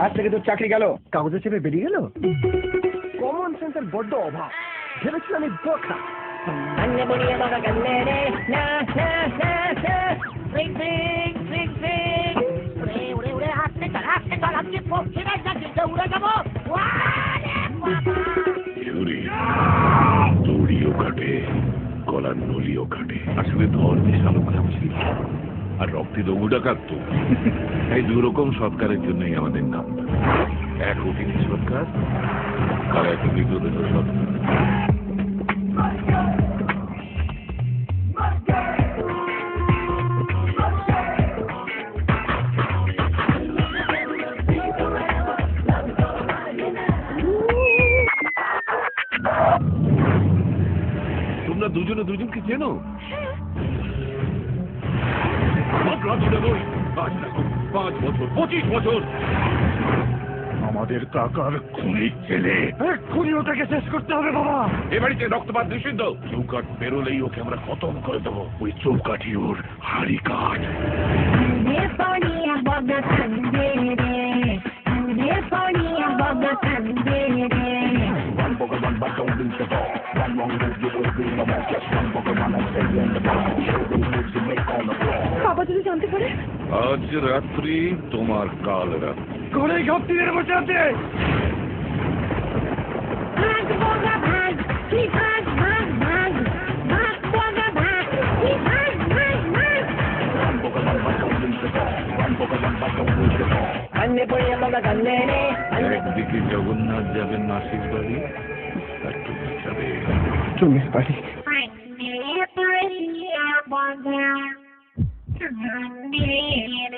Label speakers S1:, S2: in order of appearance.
S1: আজ থেকে তোর চাকরি গেল, কাগজে চেপে বেরিয়ে গেল। কমন সেন্সের বড্ড অভাব। ভেবেছিলাম আমি বোকা।
S2: দড়িও কাটে, গলার নলিও কাটে, আসলে ধর্মে শালক ছিল আর রক্তে দৌড়া কাটতো। এই দুরকম সৎকারের জন্যই আমাদের নাম। এক অতিথি সৎকার আর এক বিগত সৎকার। তোমরা দুজনে দুজনকে চেনো? আজ দেখো 5 বছর 25 বছর আমাদের কাকার খুনি ছেলে।
S1: এক্ষুনি ওটাকে শেষ করতে হবে বাবা।
S2: এ বাড়িতে রক্তপাত নিষিদ্ধ। চৌকাঠ বেরোলেই ওকে আমরা খতম করে দেবো। ওই চৌকাঠি ওর হাড়ি কাঠ।
S3: বাবা যদি জানতে পারে?
S2: আজ রাত্রি তোমার কাল রাত্রি।
S1: ঘরে ঘাপটিদের বসে আছে।
S2: একদিকে জগন্নাথ যাবেন মাসির বাড়ি, আর তুমি যাবে
S1: চুমির বাড়ি।
S3: I'm